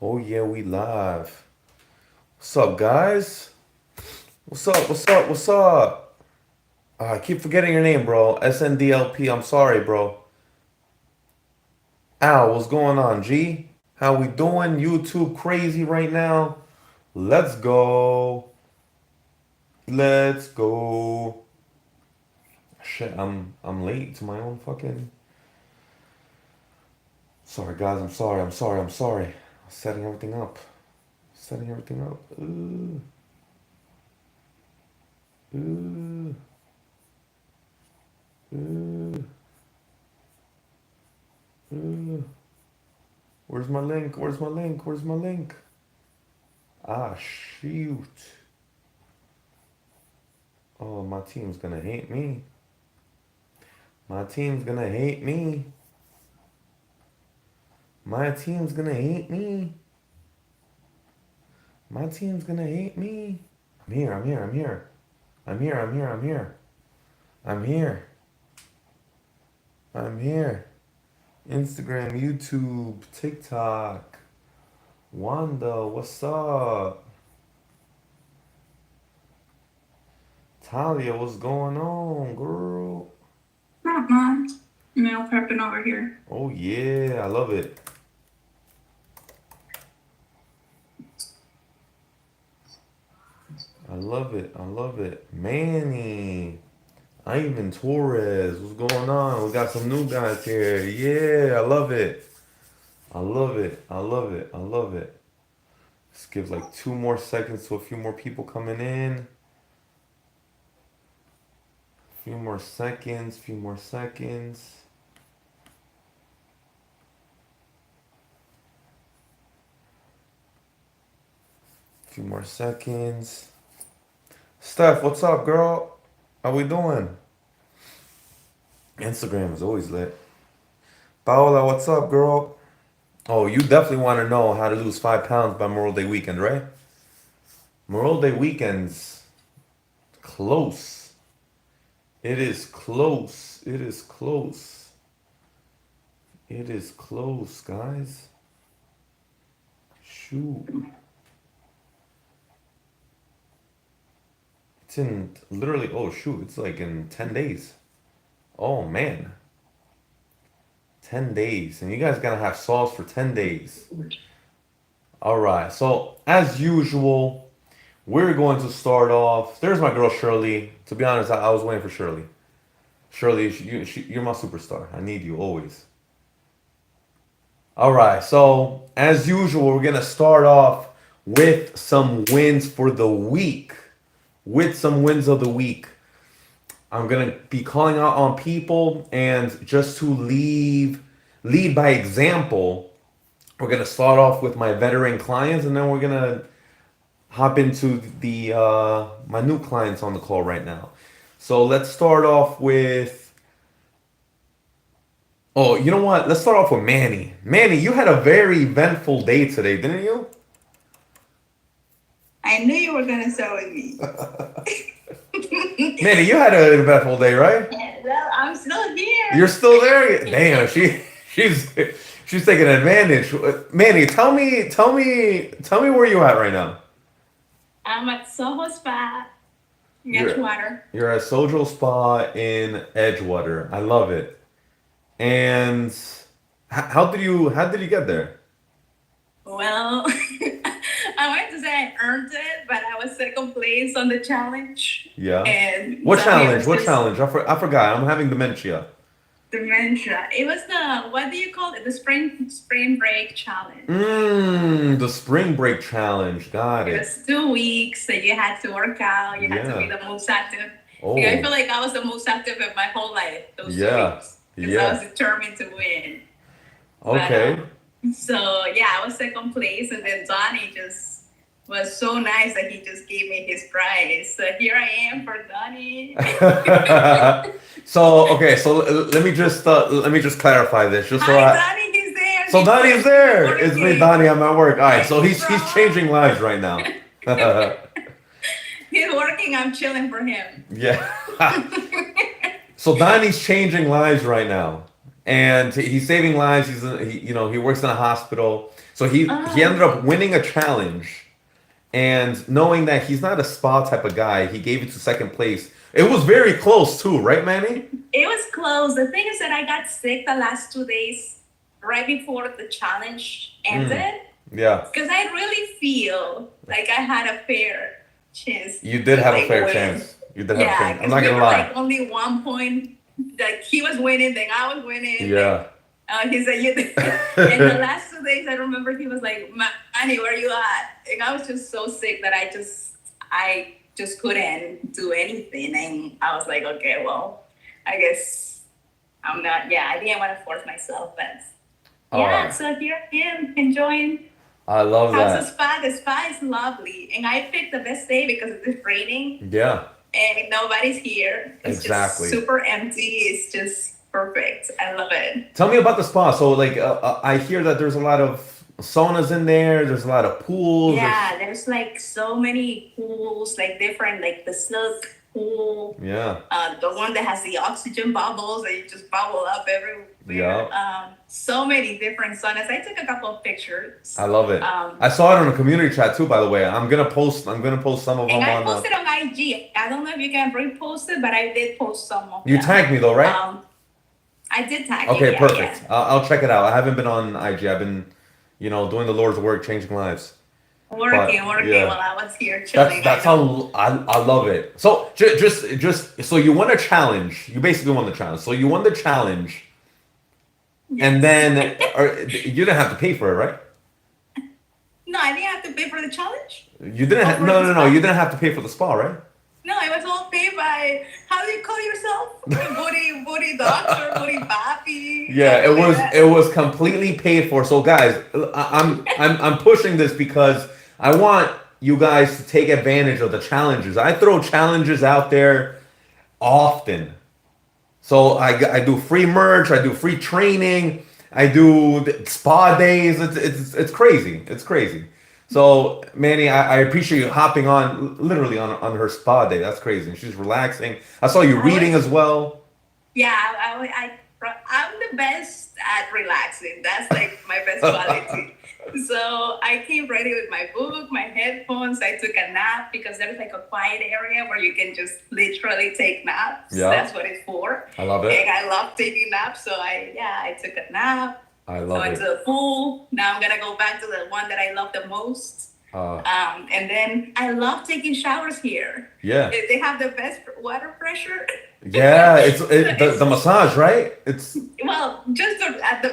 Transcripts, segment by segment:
Oh yeah, we live. What's up, guys? What's up? What's up? What's up? I keep forgetting your name, bro. SNDLP. I'm sorry, bro. Al, what's going on, G? How we doing? YouTube crazy right now. Let's go. Let's go. Shit, I'm late to my own fucking. Sorry, guys. I'm sorry. I'm sorry. I'm sorry. Setting everything up. Setting everything up. Ooh, ooh, ooh. Where's my link? Where's my link? Where's my link? Ah, shoot. Oh, my team's gonna hate me. My team's gonna hate me. My team's gonna hate me. My team's gonna hate me. I'm here, I'm here, I'm here. I'm here, I'm here, I'm here. I'm here. I'm here. Instagram, YouTube, TikTok. Wanda, what's up? Talia, what's going on, girl? Not much. Meal prepping over here. Oh, yeah, I love it. I love it. I love it. Manny. Ivan Torres. What's going on? We got some new guys here. Yeah, I love it. I love it. I love it. I love it. Let's give like 2 more seconds to a few more people coming in. Few more seconds. Few more seconds. Few more seconds. Steph, what's up, girl? How we doing? Instagram is always lit. Paola, what's up, girl? Oh, you definitely want to know how to lose 5 pounds by Memorial Day weekend, right? Memorial Day weekend's close. It is close. It is close. It is close, guys. Shoot. It's in literally, oh, shoot. It's like in 10 days. Oh, man. 10 days. And you guys gotta have sauce for 10 days. All right. So, as usual, we're going to start off. There's my girl, Shirley. To be honest, I was waiting for Shirley. Shirley, you're my superstar. I need you always. All right. So, as usual, we're going to start off with some wins for the week. With some wins of the week. I'm going to be calling out on people and just to lead by example, we're going to start off with my veteran clients and then we're going to hop into the my new clients on the call right now. So, let's start off with oh, you know what? Let's start off with Manny. Manny, you had a very eventful day today, didn't you? I knew you were gonna start with me. Manny, you had an eventful day, right? Yeah, well, I'm still You're here. still there? Damn, she's she's taking advantage. Manny, tell me where you at right now. I'm at Soho Spa, You're Edgewater. you're at Sojo Spa in Edgewater. I love it. And how did you get there? Well, I wanted to say I earned it, but I was second place on the challenge, Yeah. and What Donnie challenge? was What just challenge? I forgot. I'm having dementia. dementia. It was the what do you call it? The spring break challenge. The spring break challenge. Got It it. was 2 weeks that you had to work out. You had to be Yeah. the most active. Like, I Oh, feel like I was the most active in my whole life those two yeah. weeks because I was Yeah. determined to win. But Okay. so yeah, I was second place, and then Donnie just was so nice that he just gave me his prize. So here I am for Donnie. So okay, so let me just clarify this, just so Hi, I. Donnie. He's there. So Donnie is He's there. It's me, working. Donnie. I'm at work. All right. So Hey, he's changing bro. lives right now. He's working. I'm chilling for him. Yeah. So Donnie's changing lives right now, and he's saving lives. He works in a hospital, so he ended Oh, up winning a challenge. And knowing that he's not a spa type of guy, he gave it to second place. It was very close too, right, Manny? it was close. The thing is that I got sick the last 2 days right before the challenge Mm, ended yeah, because I really feel like I had a fair chance you did to have a like fair win. chance. You did have a Yeah, chance. I'm because not we gonna were lie. like only 1 point. Like he was winning, then I was winning. Like Yeah. he said, you. And the last 2 days, I remember he was like, "Manny, where you at?" And I was just so sick that I just couldn't do anything, and I was like, okay, well, I guess I'm not. Yeah, I didn't want to force myself, but yeah. Uh, So here I am enjoying I love how's the that. spa. The spa is lovely, and I picked the best day because it's raining Yeah, and nobody's here. It's just exactly. super empty. It's just perfect. I love it. Tell me about the spa. So, like, I hear that there's a lot of saunas in there. There's a lot of pools. There's Yeah, there's like so many pools, like different, like the silk pool, yeah, the one that has the oxygen bubbles that you just bubble up yeah. everywhere. So many different saunas. I took a couple of I pictures. love it. Um, I saw it on a community chat too. By the way, I'm gonna post. I'm gonna post some of and them I on the. posted on IG. I don't know if you can repost it, but I did post some of You them. tagged me though, right? I did tag you. Okay, Yeah, perfect. yeah. I'll check it out. I haven't been on IG. I've been, doing the Lord's work, changing lives. But Working yeah, while I was here that's chilling. I that's know. how I love it. So just so you won a challenge. You basically won the challenge. So you won the challenge, and Yes. then you didn't have to pay for it, right? No, I didn't have to pay for the challenge. You didn't. Oh, for No, the no, no. You spa. didn't have to pay for the spa, right? No, it was all paid by, how do you call yourself? Booty doctor, booty papi, Yeah, something like it that. was completely paid for. So guys, I'm pushing this because I want you guys to take advantage of the challenges. I throw challenges out there often. So I do free merch, I do free training, I do spa days. It's crazy. It's crazy. So Manny, I appreciate you hopping on literally on her spa day. That's crazy. She's relaxing. I saw you I reading was, as well. yeah, I'm the best at relaxing. That's like my best quality. So I came ready with my book, my headphones. I took a nap because there's like a quiet area where you can just literally take naps. Yeah, That's what it's for. I love it. And I love taking naps. So I took a nap. I I love went to it. the pool. Now I'm gonna go back to the one that I love the most. Uh, And then I love taking showers here. yeah. They have the best water pressure. Yeah, So the it's massage, right? It's well,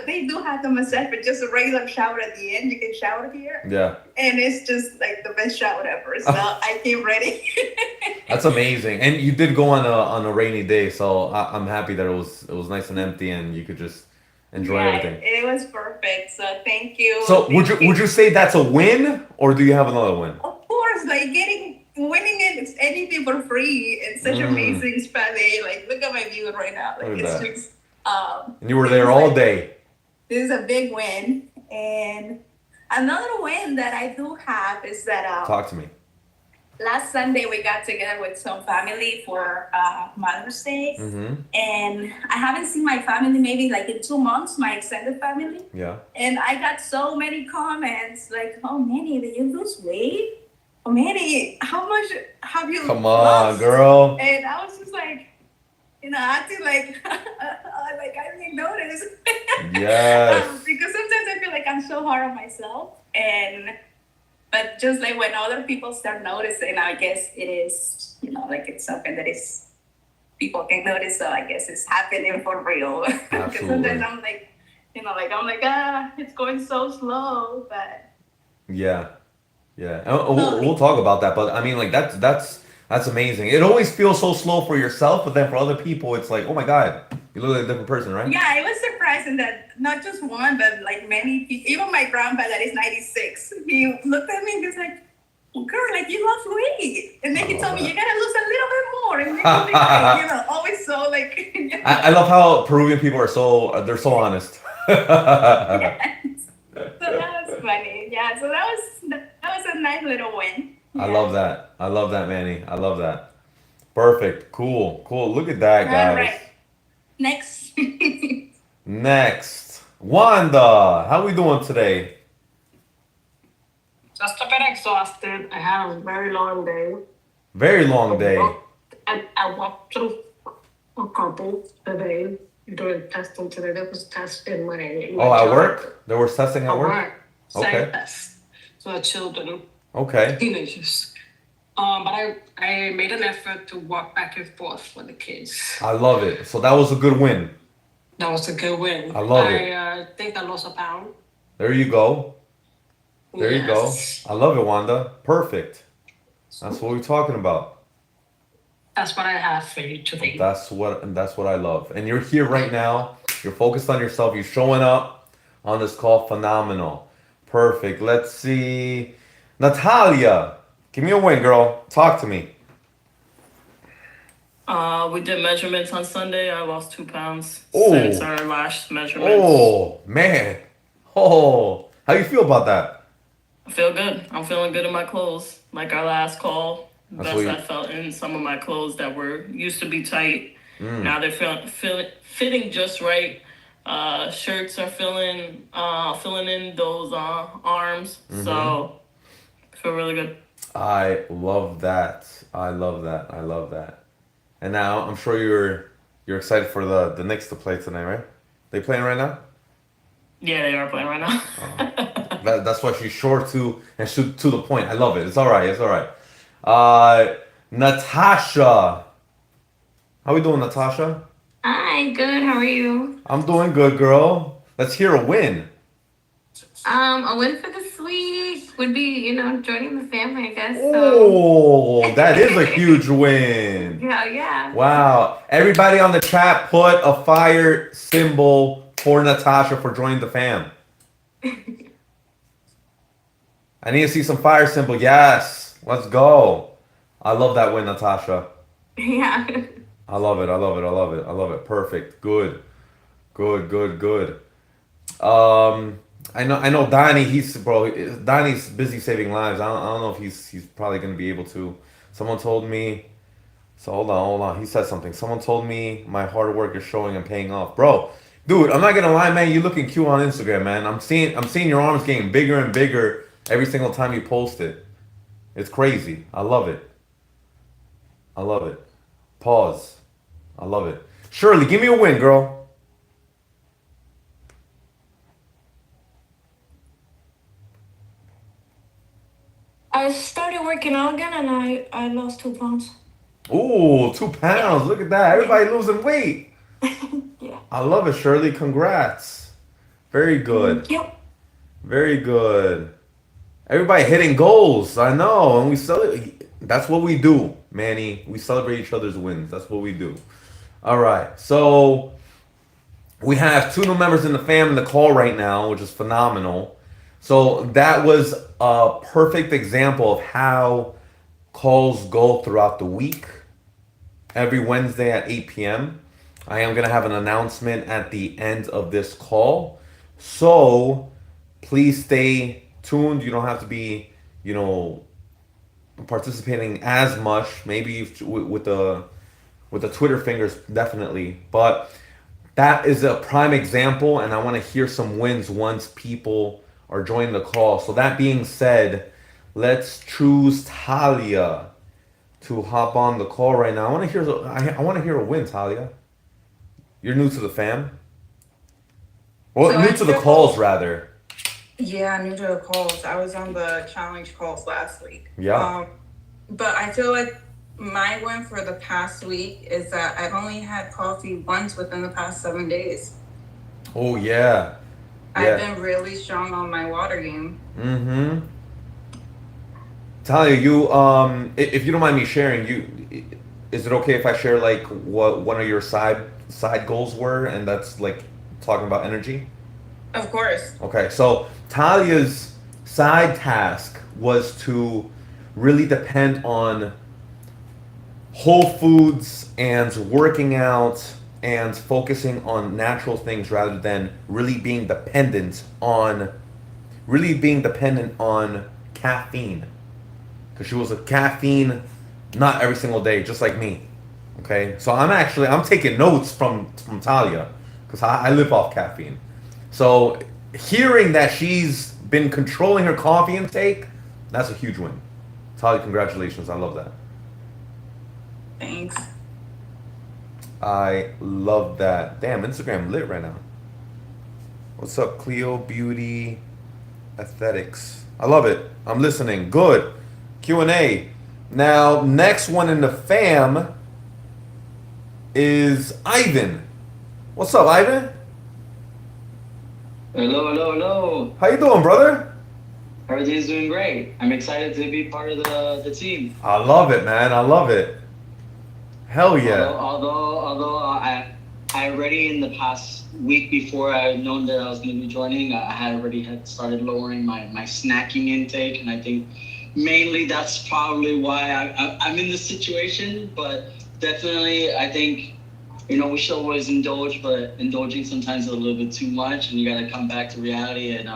they do have the massage, but just a regular shower at the end. You can shower here, yeah. and it's just like the best shower ever. So I came ready. That's amazing. And you did go on a rainy day, so I'm happy that it was nice and empty and you could just enjoy Yeah, everything. it was perfect. So thank you, So would you thank would you. you say that's a win or do you have another win? Of course, like winning it, it's anything for free. It's such Mm, amazing spa day. Like look at my view right now. Like look at it's that. just And you were this there is all like day. this is a big win. And another win that I do have is that Talk to me. last Sunday we got together with some family for Mother's Day. Mm-hmm. And I haven't seen my family maybe like in 2 months, my extended family. Yeah. And I got so many comments like, "Oh, Manny, did you lose weight? Oh, Manny, how much have you Come on, lost?" girl. And I was just like, acting like like I didn't notice. Yes. Because sometimes I feel like I'm so hard on myself, and but just like when other people start noticing, I guess it is like it's something that is people can notice. So I guess it's happening for real. Because sometimes Absolutely. I'm like, I'm like it's going so slow, but Yeah. Yeah, and we'll slowly. talk about that, but I mean, like that's amazing. It always feels so slow for yourself, but then for other people, it's like, oh my God, you look like a different person, right? Yeah, it was surprising that not just one, but like many people, even my grandpa that is 96, he looked at me and he's like, "Well, girl, like you lost weight." And then I he love told me, "You that. gotta lose a little bit more and then you'll be fine." Always so like, I love how Peruvian people are they're so honest. yes. So that was funny. Yeah, so that was a nice little win. I Yeah. love that. I love that, Manny. I love that. Perfect. Cool. Cool. Look at that, All guys. right. Next. Next, Wanda. How we doing today? Just a bit exhausted. I had a very long day. Very I long day. walked, I walked through a couple today doing testing today. There was tests in Oh, my at job. work? There was testing at At work? work, science Okay. tests. So children, Okay. teenagers. But I made an effort to walk back and forth with the kids. I love it. So that was a good win. That was a good win. I love it. I think I lost a pound. There you go. There you go. Yes. I love it, Wanda. Perfect. That's what we're talking about. That's what I have for you today. That's what I love. And you're here right now. You're focused on yourself. You're showing up on this call. Phenomenal. Perfect. Let's see. Natalia. Give me a win, girl. Talk to me. We did measurements on Sunday. I lost 2 pounds Oh. since our last measurements. Oh, man. Oh. How you feel about that? I feel good. I'm feeling good in my clothes. Like our last call, That's best what you- I felt in some of my clothes that were used to be tight. Mm. Now they're fitting just right. Shirts are filling in those arms. Mm-hmm. So I feel really good. I love that. I love that. I love that. And now I'm sure you're excited for the Knicks to play tonight, right? They playing right now? Yeah, they are playing right now. That's why she's short to and shoot to the point. I love it. It's all right. It's all right. Natasha, how we doing, Natasha? Hi, good. How are you? I'm doing good, girl. Let's hear a win. A win for this week would be, joining the family, I guess. So, Oh, that is a huge win. yeah. Wow. Everybody on the chat put a fire symbol for Natasha for joining the fam. I need to see some fire symbol. Yes. Let's go. I love that win, Natasha. Yeah. I love it. I love it. I love it. I love it. Perfect. Good. Good, good, good. I know Donnie, Donnie's busy saving lives. I don't know if he's probably gonna be able to. Someone told me. So hold on. He said something. Someone told me my hard work is showing and paying off, bro. Dude, I'm not gonna lie, man. You looking cute on Instagram, man. I'm seeing your arms getting bigger and bigger every single time you post it. It's crazy. I love it. I love it. Pause. I love it. Shirley, give me a win, girl. I started working out again and I lost 2 pounds. Ooh, 2 pounds. Look at that. Everybody losing weight. Yeah. I love it, Shirley. Congrats. Very good. Yep. Very good. Everybody hitting goals. I know. And we celebrate. That's what we do, Manny. We celebrate each other's wins. That's what we do. All right. So we have 2 new members in the fam in the call right now, which is phenomenal. So that was a perfect example of how calls go throughout the week. Every Wednesday at 8 p.m. I am going to have an announcement at the end of this call. So please stay tuned. You don't have to be, participating as much. Maybe with the Twitter fingers, definitely. But that is a prime example, and I want to hear some wins once people are joining the call. So that being said, let's choose Talia to hop on the call right now. I want to hear a win, Talia. You're new to the fam. Well, So new I to the tripled- calls rather. Yeah, new to the calls. I was on the challenge calls last week. Yeah. But I feel like my win for the past week is that I've only had coffee once within the past 7 days. Oh yeah. I've Yeah. been really strong on my water game. Mm-hmm. Talia, you if you don't mind me sharing, is it okay if I share like what one of your side goals were, and that's like talking about energy? Of course. Okay, so Talia's side task was to really depend on whole foods and working out and focusing on natural things rather than really being dependent on caffeine. Because she was a caffeine not every single day, just like me. Okay, so I'm taking notes from Talia, because because I live off caffeine. So hearing that she's been controlling her coffee intake, that's a huge win. Tali, congratulations. I love that. Thanks. I love that. Damn, Instagram lit right now. What's up, Cleo Beauty Aesthetics? I love it. I'm listening. Good. Q&A. Now, next one in the fam is Ivan. What's up, Ivan? Hello, hello, hello. How you doing, brother? Everything's doing great. I'm excited to be part of the team. I love it, man. I love it. Hell yeah. Although I already in the past week before I had known that I was going to be joining, I had started lowering my snacking intake, and I think mainly that's probably why I'm in this situation. But definitely, I think we should always indulge, but indulging sometimes is a little bit too much, and you got to come back to reality and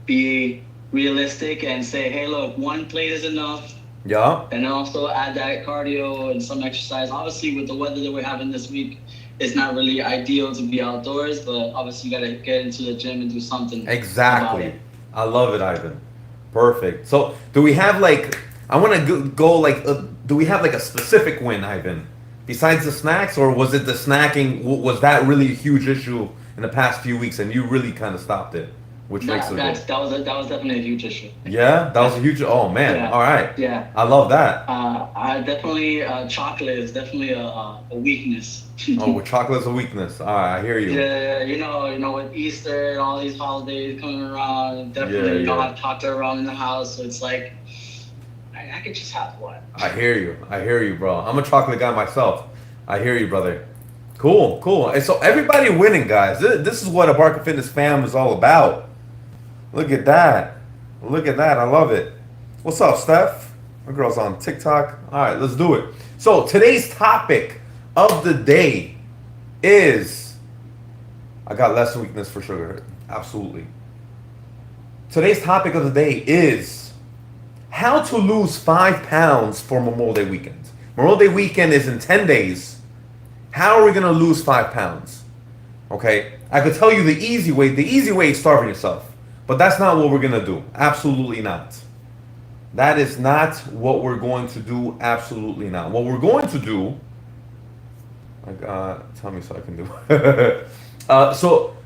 be realistic and say, hey, look, one plate is enough. Yeah. And also add that cardio and some exercise. Obviously, with the weather that we're having this week, it's not really ideal to be outdoors, but obviously you got to get into the gym and do something. Exactly. About it. I love it, Ivan. Perfect. So, do we have I want to go do we have a specific win, Ivan? Besides the snacks, or was it the snacking? Was that really a huge issue in the past few weeks and you really kind of stopped it? Which makes it good. That was definitely a huge issue. Yeah, that was a huge. Oh man! Yeah. All right. Yeah. I love that. I definitely chocolate is definitely a weakness. Oh, well, chocolate's a weakness. All right, I hear you. Yeah, you know, with Easter and all these holidays coming around, definitely don't have chocolate around in the house. So it's like, I could just have one. I hear you, bro. I'm a chocolate guy myself. I hear you, brother. Cool. And so everybody winning, guys. This is what a Barca Fitness fam is all about. Look at that. I love it. What's up, Steph? My girl's on TikTok. All right, let's do it. So today's topic of the day is, I got less weakness for sugar. Absolutely. Today's topic of the day is how to lose 5 pounds for Memorial Day weekend. Memorial Day weekend is in 10 days. How are we going to lose 5 pounds? Okay, I could tell you the easy way. The easy way is starving yourself. But that's not what we're going to do. Absolutely not. That is not what we're going to do. Absolutely not. What we're going to do, tell me so I can do. So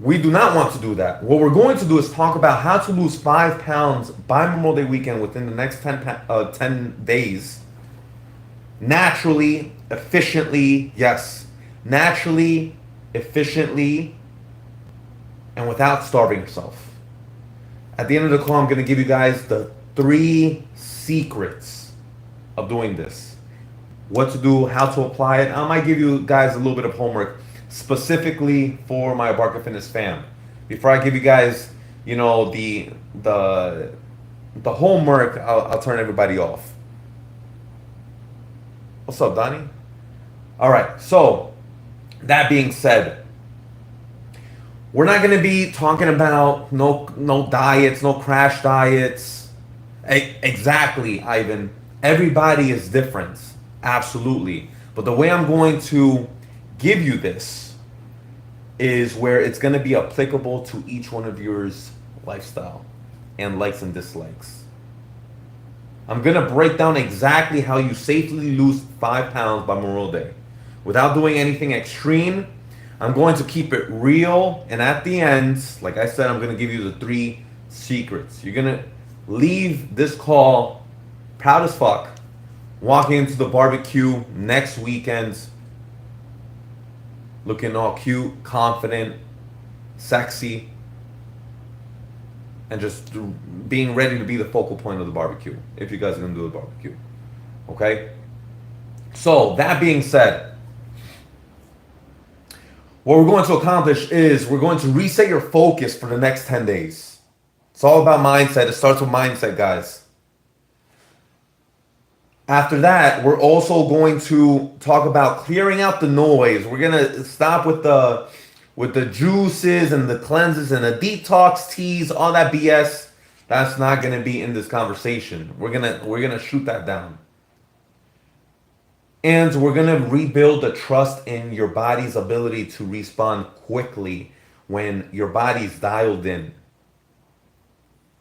we do not want to do that. What we're going to do is talk about how to lose 5 pounds by Memorial Day weekend within the next 10 days. Naturally, efficiently, yes. Naturally, efficiently, and without starving yourself. At the end of the call, I'm going to give you guys the 3 secrets of doing this. What to do, how to apply it. I might give you guys a little bit of homework specifically for my Barca Fitness fam. Before I give you guys, the homework, I'll turn everybody off. What's up, Donnie? All right, so that being said, we're not going to be talking about no diets, no crash diets. Exactly, Ivan. Everybody is different. Absolutely. But the way I'm going to give you this is where it's going to be applicable to each one of yours lifestyle and likes and dislikes. I'm going to break down exactly how you safely lose 5 pounds by Memorial Day without doing anything extreme. I'm going to keep it real, and at the end, like I said, I'm going to give you the 3 secrets. You're going to leave this call proud as fuck, walking into the barbecue next weekend, looking all cute, confident, sexy, and just being ready to be the focal point of the barbecue, if you guys are going to do the barbecue. Okay? So, that being said, what we're going to accomplish is we're going to reset your focus for the next 10 days. It's all about mindset. It starts with mindset, guys. After that, we're also going to talk about clearing out the noise. We're going to stop with the juices and the cleanses and the detox teas, all that BS. That's not going to be in this conversation. We're going to shoot that down. And we're going to rebuild the trust in your body's ability to respond quickly when your body's dialed in.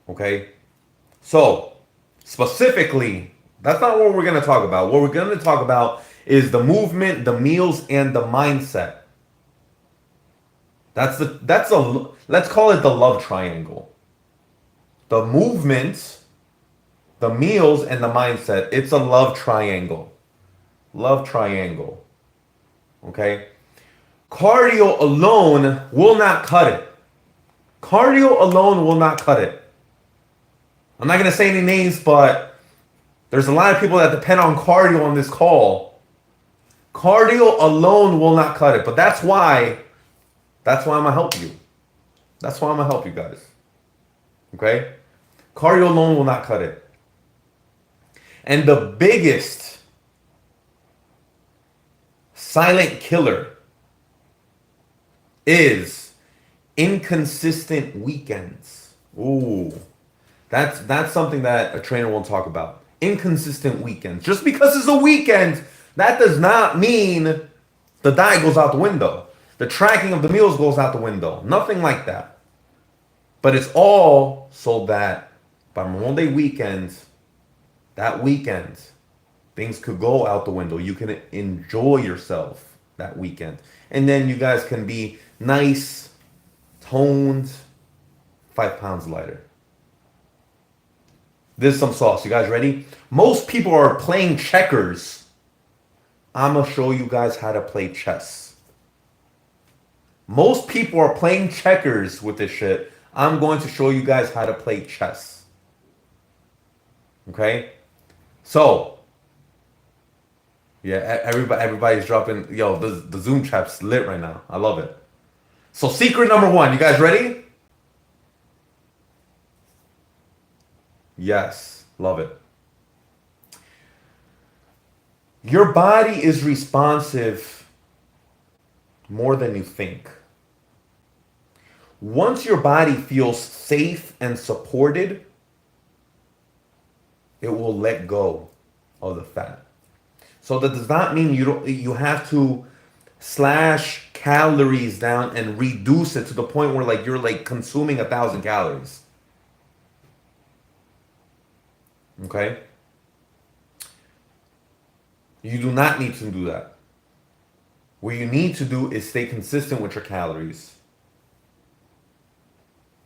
Okay? So, specifically, that's not what we're going to talk about. What we're going to talk about is the movement, the meals, and the mindset. That's a let's call it the love triangle. The movement, the meals, and the mindset. It's a love triangle. Love triangle. Okay? Cardio alone will not cut it. Cardio alone will not cut it. I'm not going to say any names, but there's a lot of people that depend on cardio on this call. Cardio alone will not cut it. But that's why I'm going to help you. That's why I'm going to help you guys. Okay? Cardio alone will not cut it. And the biggest silent killer is inconsistent weekends. Ooh. That's something that a trainer won't talk about. Inconsistent weekends. Just because it's a weekend, that does not mean the diet goes out the window. The tracking of the meals goes out the window. Nothing like that. But it's all so that by Monday weekends, that weekend, things could go out the window. You can enjoy yourself that weekend. And then you guys can be nice, toned, 5 pounds lighter. This is some sauce. You guys ready? Most people are playing checkers. I'm going to show you guys how to play chess. Most people are playing checkers with this shit. I'm going to show you guys how to play chess. Okay? So, yeah, everybody's dropping. Yo, the Zoom chat's lit right now. I love it. So, secret number 1. You guys ready? Yes, love it. Your body is responsive more than you think. Once your body feels safe and supported, it will let go of the fat. So that does not mean you have to slash calories down and reduce it to the point where like you're like consuming 1,000 calories. Okay? You do not need to do that. What you need to do is stay consistent with your calories.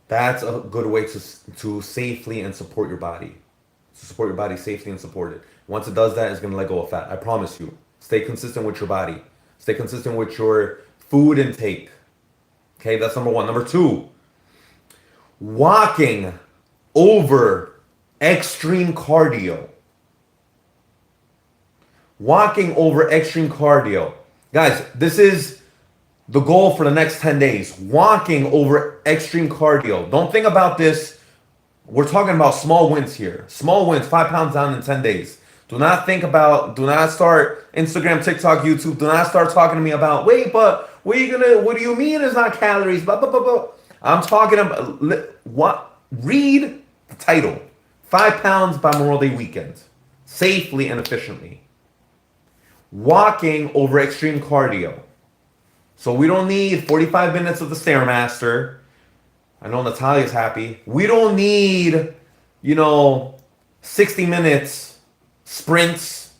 That's a good way to safely and support your body. To support your body safely and support it. Once it does that, it's going to let go of fat. I promise you. Stay consistent with your body. Stay consistent with your food intake. Okay, that's number 1. Number 2, walking over extreme cardio. Walking over extreme cardio. Guys, this is the goal for the next 10 days. Walking over extreme cardio. Don't think about this. We're talking about small wins here. Small wins, 5 pounds down in 10 days. Do not start Instagram, TikTok, YouTube. Do not start talking to me about, wait, but what do you mean it's not calories? Blah, blah, blah, blah. I'm talking about, what? Read the title. 5 pounds by Memorial Day weekend. Safely and efficiently. Walking over extreme cardio. So we don't need 45 minutes of the Stairmaster. I know Natalia's happy. We don't need, 60 minutes sprints.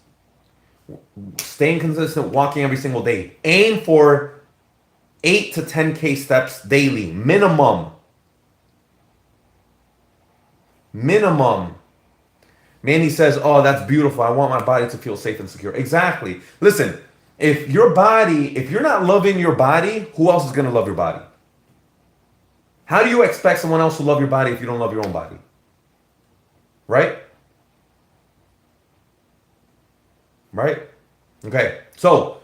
Staying consistent, walking every single day. Aim for 8 to 10K steps daily. Minimum. Manny says, oh, that's beautiful. I want my body to feel safe and secure. Exactly. Listen, if you're not loving your body, who else is going to love your body? How do you expect someone else to love your body if you don't love your own body? Right? Right? Okay. So,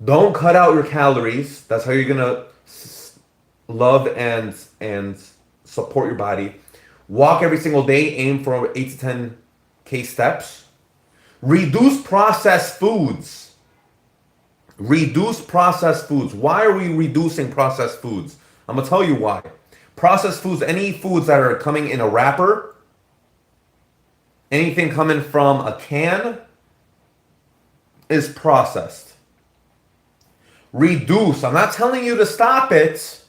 don't cut out your calories. That's how you're going to love and support your body. Walk every single day. Aim for 8 to 10K steps. Reduce processed foods. Reduce processed foods. Why are we reducing processed foods? I'm going to tell you why. Processed foods, any foods that are coming in a wrapper, anything coming from a can, is processed. Reduce. I'm not telling you to stop it.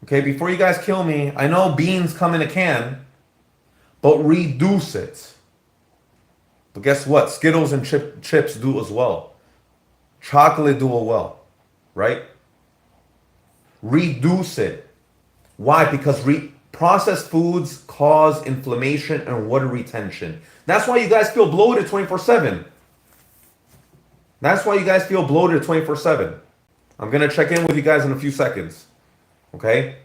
Okay, before you guys kill me, I know beans come in a can, but reduce it. But guess what? Skittles and chips do as well. Chocolate do it well, right? Reduce it. Why? Because processed foods cause inflammation and water retention. That's why you guys feel bloated 24/7. That's why you guys feel bloated 24/7. I'm going to check in with you guys in a few seconds. Okay?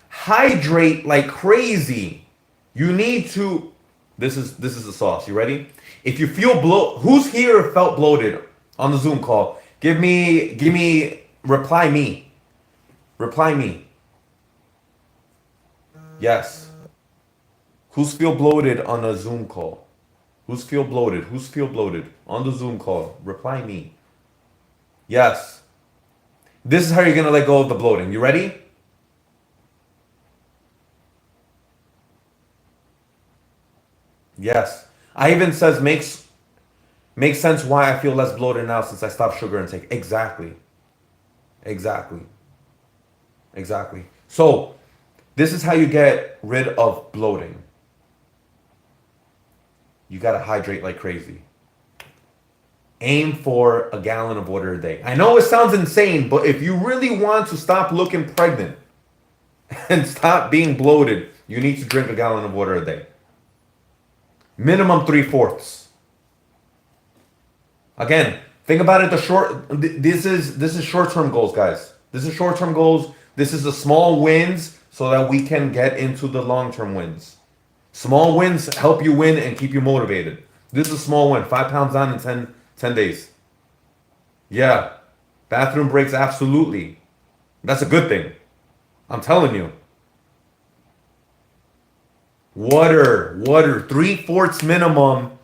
Hydrate like crazy. You need to. This is the sauce. You ready? If you feel who's here felt bloated on the Zoom call? Give me reply me. Reply me. Yes. Who's feel bloated on a Zoom call? Who's feel bloated? Who's feel bloated on the Zoom call? Reply me. Yes. This is how you're going to let go of the bloating. You ready? Yes. I even says makes sense why I feel less bloated now since I stopped sugar intake. Exactly. Exactly. Exactly. So, this is how you get rid of bloating. You got to hydrate like crazy. Aim for a gallon of water a day. I know it sounds insane, but if you really want to stop looking pregnant and stop being bloated, you need to drink a gallon of water a day. Minimum 3/4. Again, think about it. This is short-term goals, guys. This is short-term goals. This is the small wins so that we can get into the long-term wins. Small wins help you win and keep you motivated. This is a small win. 5 pounds down in 10 days. Yeah. Bathroom breaks, absolutely. That's a good thing. I'm telling you. Water. 3/4 minimum.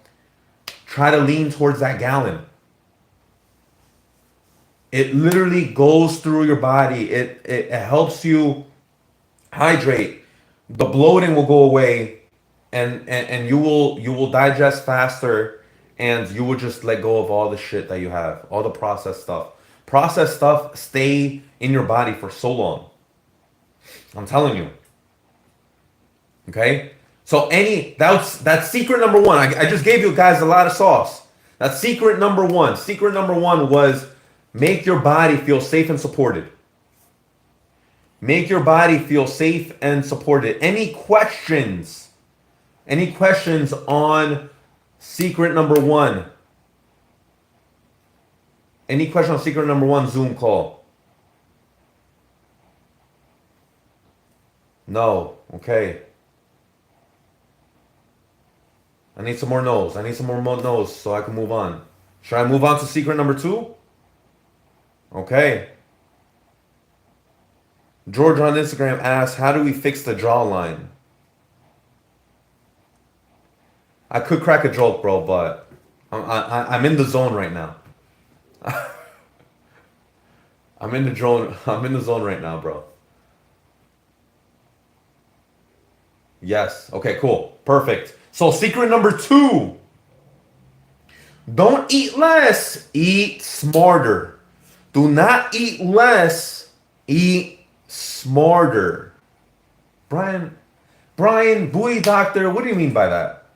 Try to lean towards that gallon. It literally goes through your body. It helps you hydrate. The bloating will go away, and you will digest faster, and you will just let go of all the shit that you have, all the processed stuff. Processed stuff stay in your body for so long. I'm telling you. Okay? So that's secret number one. I just gave you guys a lot of sauce. That's secret number one. Secret number one was make your body feel safe and supported. Make your body feel safe and supported. Any questions? Any questions on secret number one? Any question on secret number one Zoom call? No. Okay. I need some more no's. I need some more no's so I can move on. Should I move on to secret number two? Okay. George on Instagram asks, how do we fix the jawline? I could crack a joke, bro, but I'm in the zone right now. I'm in the zone right now, bro. Yes. Okay, cool. Perfect. So secret number two. Don't eat less, eat smarter. Do not eat less, eat smarter. Brian, booty doctor, what do you mean by that?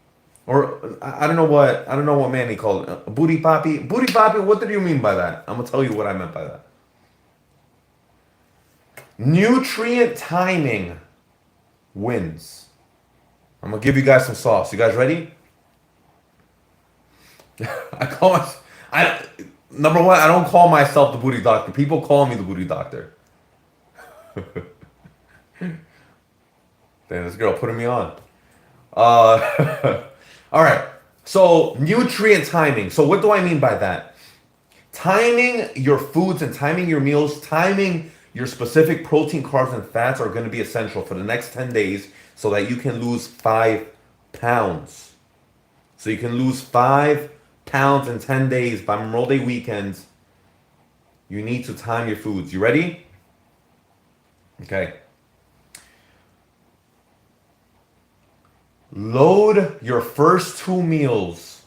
Or I don't know what man he called it. Booty poppy. Booty poppy, what did you mean by that? I'm gonna tell you what I meant by that. Nutrient timing wins. I'm gonna give you guys some sauce. You guys ready? Number one, I don't call myself the booty doctor. People call me the booty doctor. Damn, this girl putting me on. All right. So nutrient timing. So what do I mean by that? Timing your foods and timing your meals, timing your specific protein, carbs, and fats are going to be essential for the next 10 days so that you can lose 5 pounds. So you can lose 5 pounds in 10 days by Memorial Day weekend. You need to time your foods. You ready? Okay. Load your first 2 meals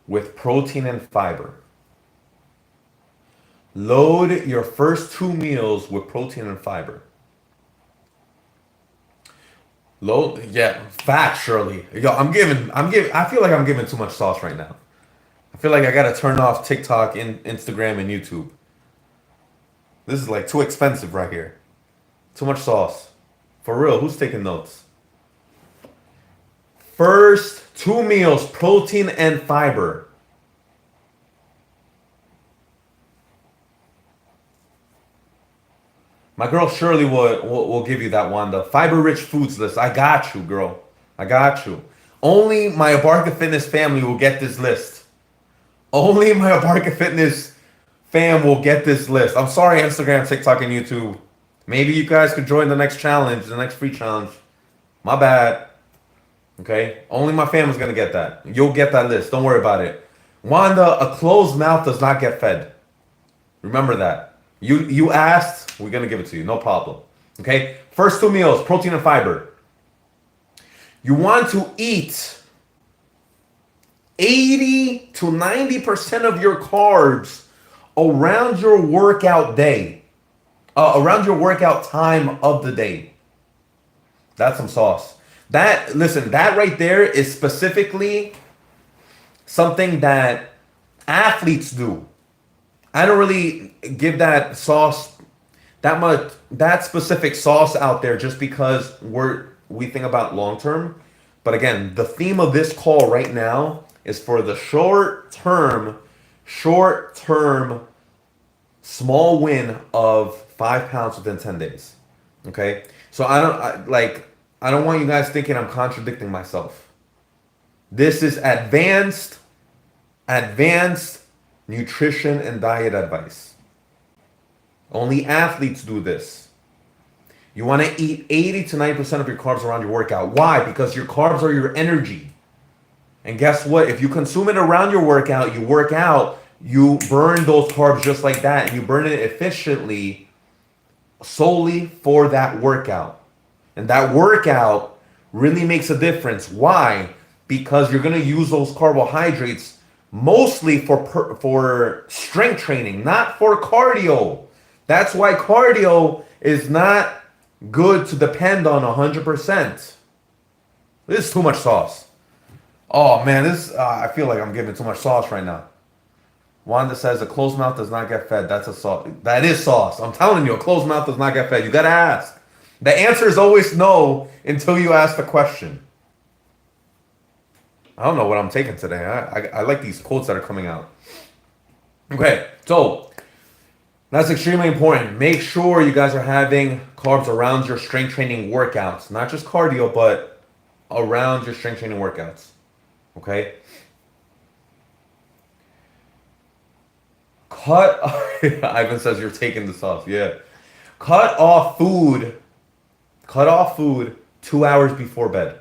with protein and fiber. Load your first 2 meals with protein and fiber. Load, yeah, fat, Shirley. Yo, I feel like I'm giving too much sauce right now. I feel like I gotta turn off TikTok, Instagram, and YouTube. This is like too expensive right here. Too much sauce. For real, who's taking notes? First 2 meals, protein and fiber. My girl Shirley will give you that one. The fiber-rich foods list. I got you, girl. I got you. Only my Abarca Fitness family will get this list. Only my Abarca Fitness fam will get this list. I'm sorry, Instagram, TikTok, and YouTube. Maybe you guys could join the next challenge, the next free challenge. My bad. Okay? Only my family's gonna get that. You'll get that list. Don't worry about it. Wanda, a closed mouth does not get fed. Remember that. You asked, we're gonna give it to you, no problem. Okay? First 2 meals, protein and fiber. You want to eat 80 to 90% of your carbs around your workout day. Around your workout time of the day. That's some sauce. That right there is specifically something that athletes do. I don't really give that sauce that specific sauce out there just because we think about long term. But again, the theme of this call right now is for the short term small win of 5 pounds within 10 days. Okay? So I don't want you guys thinking I'm contradicting myself. This is advanced nutrition and diet advice. Only athletes do this. You want to eat 80 to 90% of your carbs around your workout. Why? Because your carbs are your energy. And guess what? If you consume it around your workout, you work out, you burn those carbs just like that, and you burn it efficiently solely for that workout. And that workout really makes a difference. Why? Because you're going to use those carbohydrates mostly for strength training, not for cardio. That's why cardio is not good to depend on 100%. This is too much sauce. Oh man, I feel like I'm giving too much sauce right now. Wanda says a closed mouth does not get fed. That's a sauce. That is sauce. I'm telling you, a closed mouth does not get fed. You gotta ask. The answer is always no until you ask the question. I don't know what I'm taking today. I like these quotes that are coming out. Okay, so that's extremely important. Make sure you guys are having carbs around your strength training workouts. Not just cardio, but around your strength training workouts. Okay? Ivan says you're taking the sauce. Yeah. Cut off food 2 hours before bed.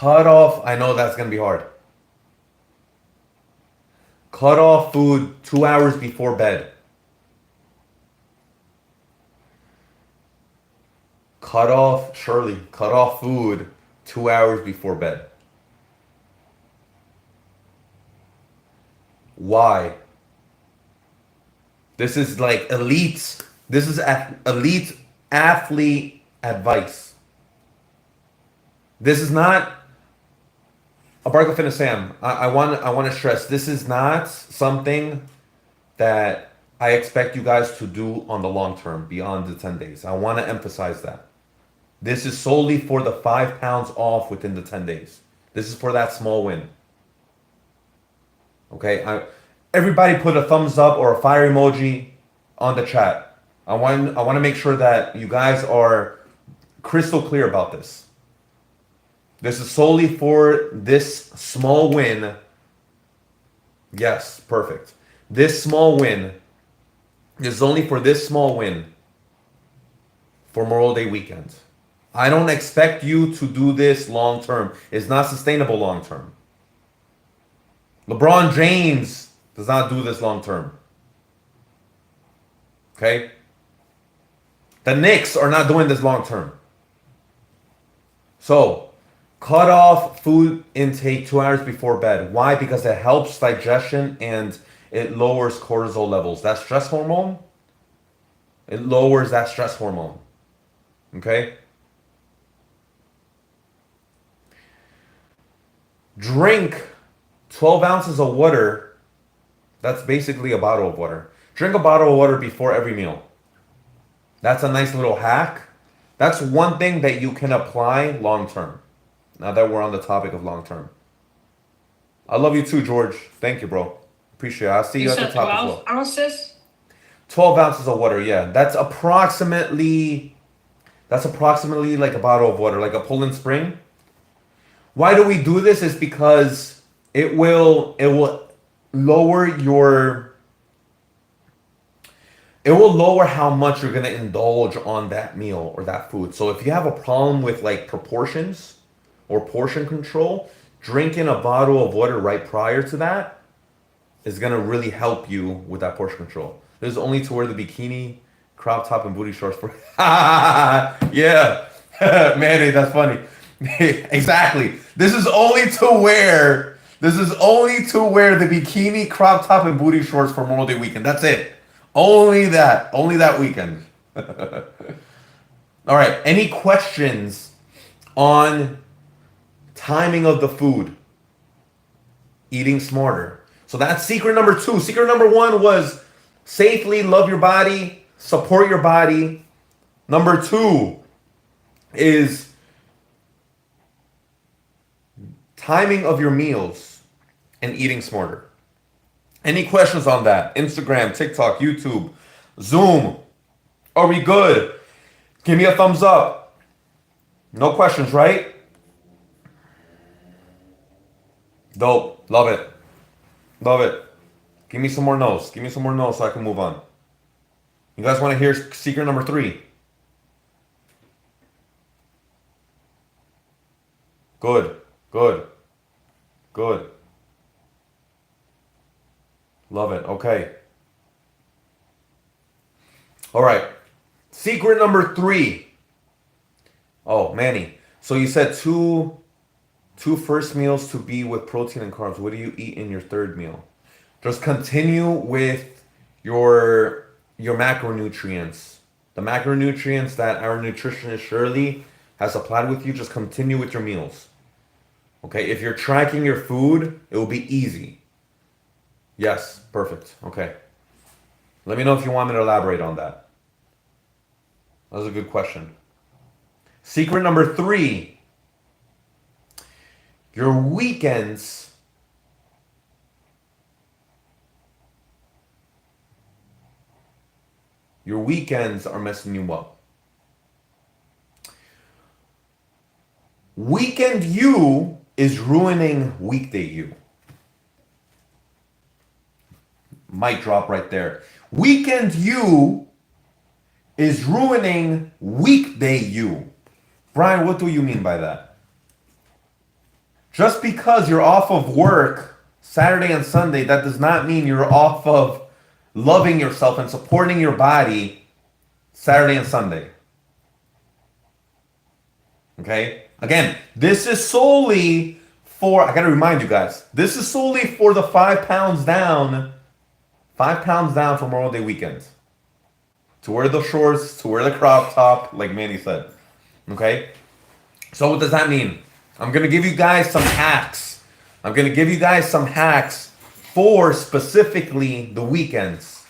I know that's going to be hard. Cut off food 2 hours before bed. Cut off food 2 hours before bed. Why? This is like elite. This is elite athlete advice. This is not a Barco Fitness Sam. I want to stress this is not something that I expect you guys to do on the long term beyond the 10 days. I want to emphasize that. This is solely for the 5 pounds off within the 10 days. This is for that small win. Okay, everybody put a thumbs up or a fire emoji on the chat. I want to make sure that you guys are crystal clear about this. This is solely for this small win. Yes, perfect. This small win is only for this small win for Memorial Day weekend. I don't expect you to do this long term. It's not sustainable long term. LeBron James does not do this long term. Okay? The Knicks are not doing this long term. So, Cut off food intake 2 hours before bed. Why? Because it helps digestion and it lowers cortisol levels. That stress hormone, it lowers that stress hormone. Okay? Drink 12 ounces of water. That's basically a bottle of water. Drink a bottle of water before every meal. That's a nice little hack. That's one thing that you can apply long term. Now that we're on the topic of long term. I love you too, George. Thank you, bro. Appreciate it. I'll see you at the said top as 12 well. ounces? 12 ounces of water, yeah. That's approximately like a bottle of water, like a Poland Spring. Why do we do this? Is because it will lower how much you're gonna indulge on that meal or that food. So if you have a problem with like proportions or portion control, drinking a bottle of water right prior to that is gonna really help you with that portion control. This is only to wear the bikini, crop top, and booty shorts for. Yeah, Manny, that's funny. Exactly. This is only to wear the bikini, crop top, and booty shorts for Memorial Day weekend. That's it. Only that weekend. All right. Any questions on timing of the food? Eating smarter. So that's secret number 2. Secret number 1 was safely love your body, support your body. Number 2 is timing of your meals and eating smarter. Any questions on that? Instagram, TikTok, YouTube, Zoom. Are we good? Give me a thumbs up. No questions, right? Dope. Love it. Love it. Give me some more notes. Give me some more notes so I can move on. You guys want to hear secret number 3? Good. Good. Good. Love it. Okay. All right. Secret number 3. Oh, Manny. So you said two first meals to be with protein and carbs. What do you eat in your third meal? Just continue with your macronutrients. The macronutrients that our nutritionist Shirley has applied with you, just continue with your meals. Okay, if you're tracking your food, it will be easy. Yes, perfect. Okay. Let me know if you want me to elaborate on that. That was a good question. Secret number 3. Your weekends are messing you up. Weekend you is ruining weekday you. Mic drop right there. Weekend you is ruining weekday you. Brian, what do you mean by that? Just because you're off of work Saturday and Sunday, that does not mean you're off of loving yourself and supporting your body Saturday and Sunday. Okay? Again, this is solely for, I gotta remind you guys, this is solely for the 5 pounds down for Memorial Day weekend. To wear the shorts, to wear the crop top, like Manny said. Okay? So what does that mean? I'm gonna give you guys some hacks. For specifically the weekends.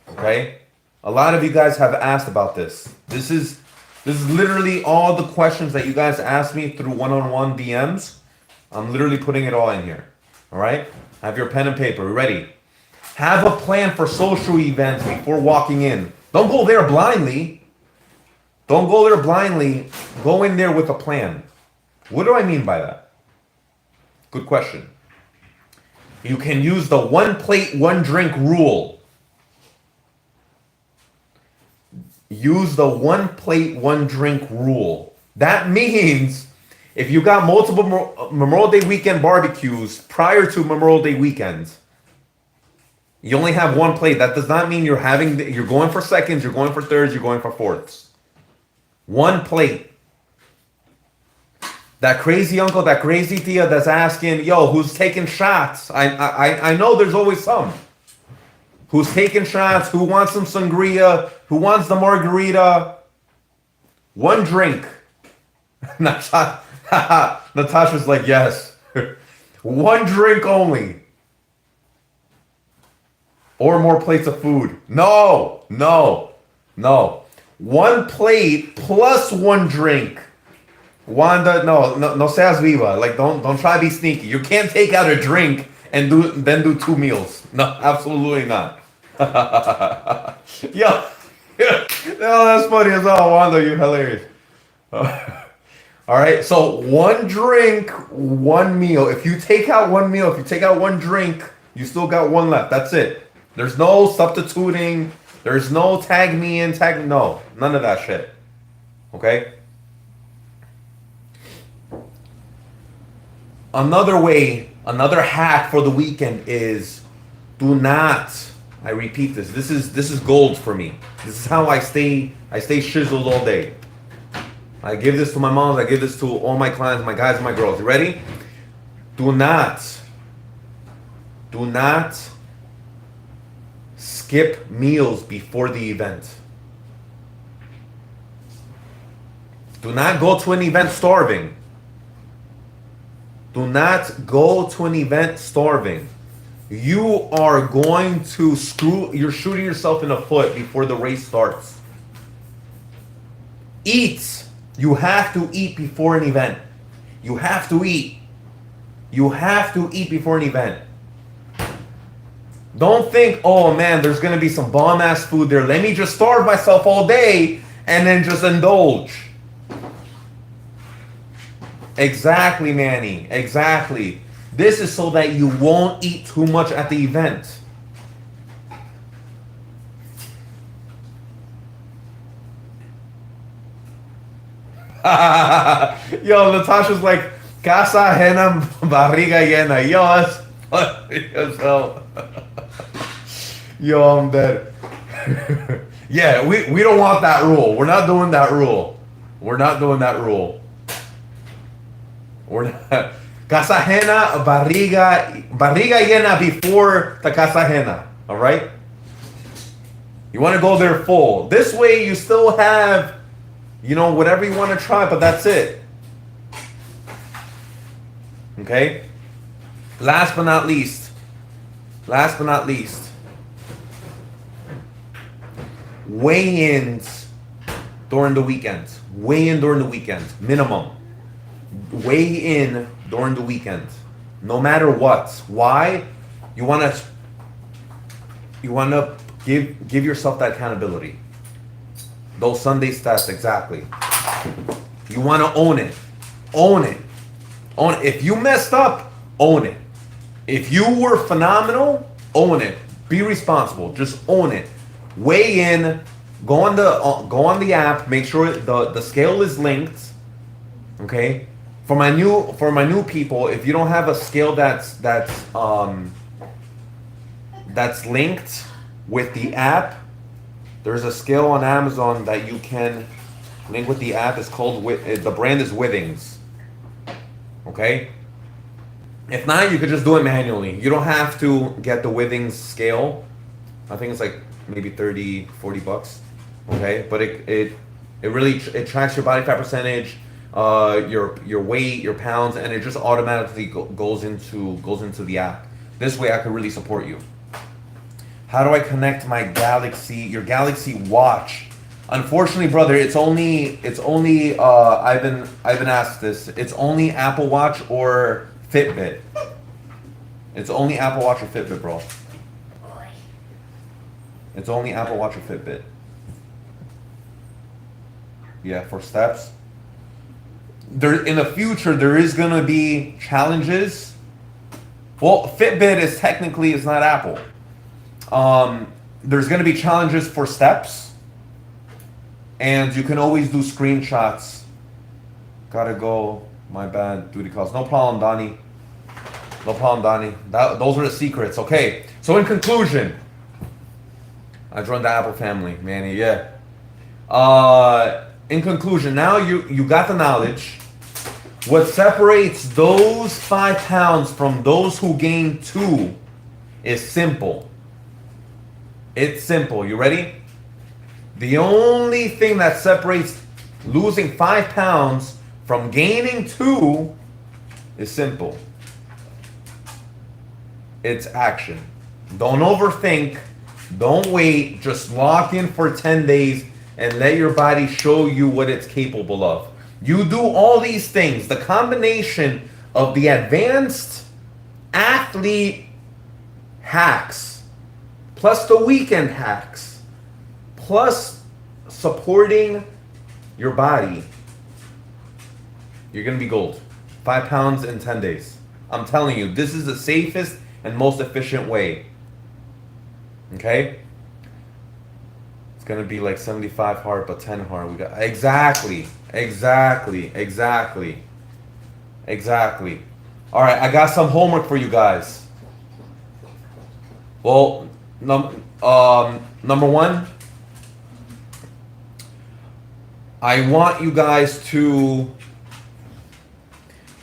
Okay? A lot of you guys have asked about this. This is literally all the questions that you guys asked me through one-on-one DMs. I'm literally putting it all in here. All right? Have your pen and paper. Ready? Have a plan for social events before walking in. Don't go there blindly. Go in there with a plan. What do I mean by that? Good question. You can use the 1 plate, 1 drink rule. Use the 1 plate, 1 drink rule. That means if you got multiple Memorial Day weekend barbecues prior to Memorial Day weekend, you only have 1 plate. That does not mean you're going for seconds, you're going for thirds, you're going for fourths. 1 plate. That crazy uncle, that crazy tia that's asking, yo, who's taking shots? I know there's always some. Who's taking shots? Who wants some sangria? Who wants the margarita? One drink. Natasha's like, yes. One drink only. Or more plates of food. No. One plate plus one drink. Wanda, no seas viva. Like, don't try to be sneaky. You can't take out a drink and then do 2 meals. No, absolutely not. Yo, no, that's funny as hell, Wanda. You hilarious. All right, so one drink, one meal. If you take out one meal, if you take out one drink, you still got one left. That's it. There's no substituting. There's no tag me in, no, none of that shit. Okay. Another way, another hack for the weekend is do not. I repeat this. This is gold for me. This is how I stay shizzled all day. I give this to my moms. I give this to all my clients, my guys and my girls. You ready? Do not skip meals before the event. Do not go to an event starving. Do not go to an event starving. You are going to you're shooting yourself in the foot before the race starts. Eat. You have to eat before an event. You have to eat. You have to eat before an event. Don't think, oh man, there's going to be some bomb ass food there. Let me just starve myself all day and then just indulge. Exactly, Manny. Exactly. This is so that you won't eat too much at the event. Yo, Natasha's like, casa ajena, barriga llena. Yo, that's funny as hell. Yo, I'm dead. Yeah, we don't want that rule. We're not doing that rule. We're not doing that rule. We're not. Casa ajena, barriga llena before the casa ajena. All right? You want to go there full. This way you still have, whatever you want to try, but that's it. Okay? Last but not least, weigh-ins during the weekends. Weigh in during the weekends, minimum. Weigh in during the weekend, no matter what. Why? You want to give yourself that accountability. Those Sunday stats, exactly. You want to own it. Own it. If you messed up, own it. If you were phenomenal, own it. Be responsible. Just own it. Weigh in. Go on the app. Make sure the scale is linked. Okay. For my new people, if you don't have a scale that's linked with the app, there's a scale on Amazon that you can link with the app. It's called the brand is Withings. Okay? If not, you could just do it manually. You don't have to get the Withings scale. I think it's like maybe $30-$40. Okay? But it really tracks your body fat percentage, your weight, your pounds, and it just automatically goes into the app. This way I could really support you. How do I connect my your Galaxy Watch? Unfortunately, brother, it's only I've been asked this. It's only Apple Watch or Fitbit. It's only Apple Watch or Fitbit, bro. It's only Apple Watch or Fitbit. Yeah, for steps. There in the future there is gonna be challenges. Well, Fitbit is technically it's not Apple. There's gonna be challenges for steps, and you can always do screenshots. Gotta go. My bad. Duty calls. No problem, Donnie. No problem, Donnie. Those are the secrets. Okay. So in conclusion, I joined the Apple family, Manny. Yeah. In conclusion, now you got the knowledge. What separates those 5 pounds from those who gain 2 is simple. It's simple. You ready? The only thing that separates losing 5 pounds from gaining 2 is simple. It's action. Don't overthink. Don't wait. Just lock in for 10 days and let your body show you what it's capable of. You do all these things. The combination of the advanced athlete hacks, plus the weekend hacks, plus supporting your body, you're going to be gold. 5 pounds in 10 days. I'm telling you, this is the safest and most efficient way. Okay? It's gonna be like 75 hard, but 10 hard. We got exactly. All right, I got some homework for you guys. Well, number one, I want you guys to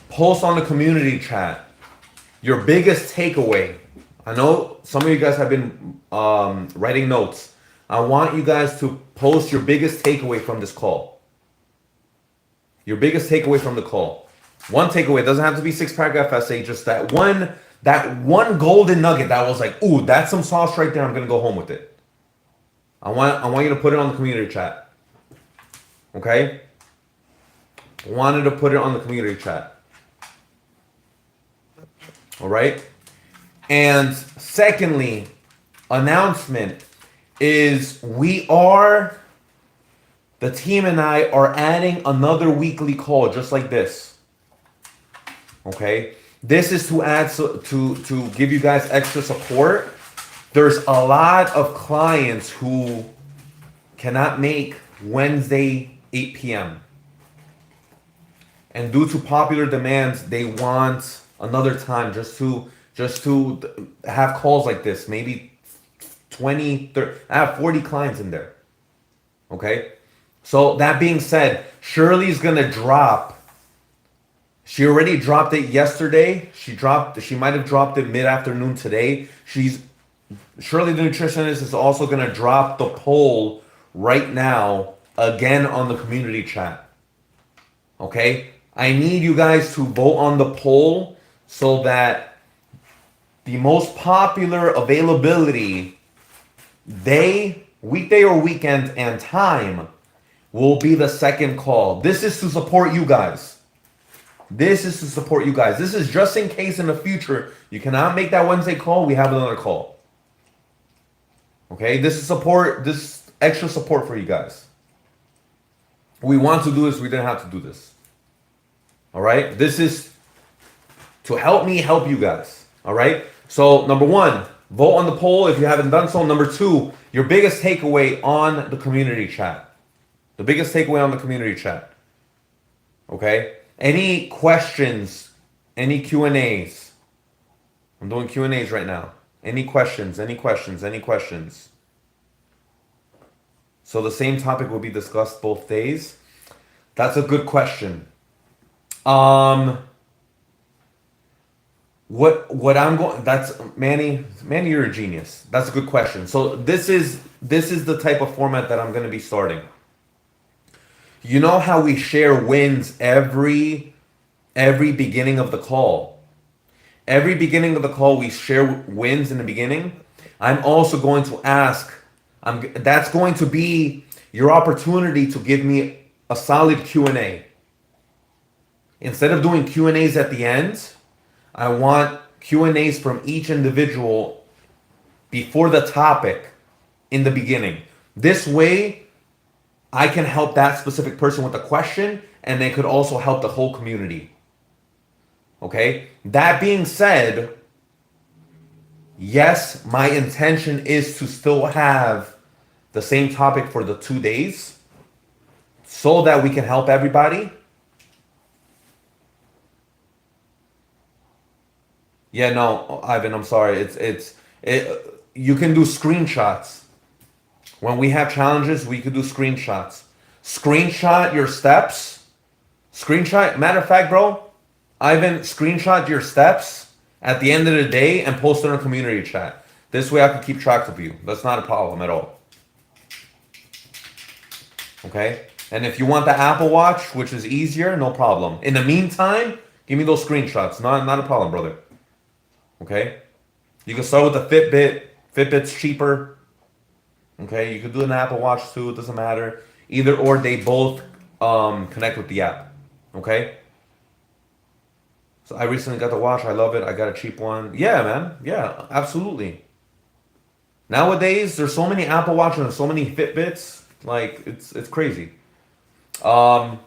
post on the community chat your biggest takeaway. I know some of you guys have been writing notes. I want you guys to post your biggest takeaway from this call. Your biggest takeaway from the call. One takeaway, it doesn't have to be 6-paragraph essay, just that one golden nugget that was like, ooh, that's some sauce right there. I'm gonna go home with it. I want you to put it on the community chat. Okay? I wanted to put it on the community chat. All right? And secondly, announcement is the team and I are adding another weekly call just like this. Okay? This is to add to give you guys extra support. There's a lot of clients who cannot make Wednesday 8 p.m. And due to popular demands, they want another time just to have calls like this. Maybe 20, 30, I have 40 clients in there. Okay? So that being said, Shirley's gonna drop. She already dropped it yesterday. She might have dropped it mid-afternoon today. Shirley the nutritionist is also gonna drop the poll right now again on the community chat. Okay? I need you guys to vote on the poll so that the most popular availability day, weekday or weekend, and time will be the second call. This is to support you guys. This is just in case in the future you cannot make that Wednesday call, we have another call. Okay, this is support, this extra support for you guys. We want to do this, we didn't have to do this. All right, this is to help me help you guys. All right, so number one, vote on the poll if you haven't done so. Number two, your biggest takeaway on the community chat. The biggest takeaway on the community chat. Okay, any questions, any Q&As? I'm doing Q&As right now. Any questions? So the same topic will be discussed both days. That's a good question. That's Manny, you're a genius. That's a good question. So this is the type of format that I'm going to be starting. You know how we share wins every beginning of the call. Every beginning of the call we share wins in the beginning. I'm also going to ask, that's going to be your opportunity to give me a solid Q&A. Instead of doing Q&As at the end, I want Q&As from each individual before the topic in the beginning. This way, I can help that specific person with a question, and they could also help the whole community. Okay? That being said, yes, my intention is to still have the same topic for the 2 days so that we can help everybody. Yeah, no, Ivan, I'm sorry. You can do screenshots. When we have challenges, we could do screenshots. Screenshot your steps. Screenshot. Matter of fact, bro, Ivan, screenshot your steps at the end of the day and post it in our community chat. This way I can keep track of you. That's not a problem at all. Okay? And if you want the Apple Watch, which is easier, no problem. In the meantime, give me those screenshots. Not a problem, brother. Okay? You can start with the Fitbit. Fitbit's cheaper. Okay? You could do an Apple Watch too. It doesn't matter. Either or, they both connect with the app. Okay? So I recently got the watch. I love it. I got a cheap one. Yeah, man. Yeah, absolutely. Nowadays, there's so many Apple Watches and so many Fitbits. Like, it's crazy. Cool.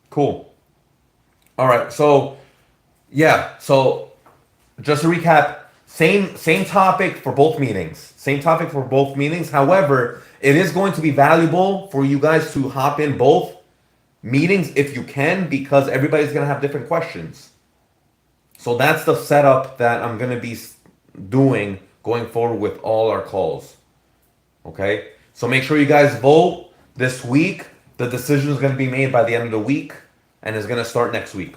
All right. So, yeah. So, just to recap, same topic for both meetings. Same topic for both meetings. However, it is going to be valuable for you guys to hop in both meetings if you can, because everybody's going to have different questions. So that's the setup that I'm going to be doing going forward with all our calls. Okay? So make sure you guys vote this week. The decision is going to be made by the end of the week and is going to start next week.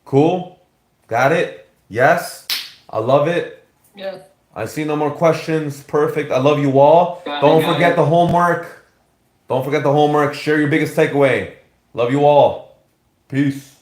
Cool? Got it? Yes? I love it. Yeah. I see no more questions. Perfect. I love you all. Got it, Don't got forget it. the homework. Don't forget the homework. Share your biggest takeaway. Love you all. Peace.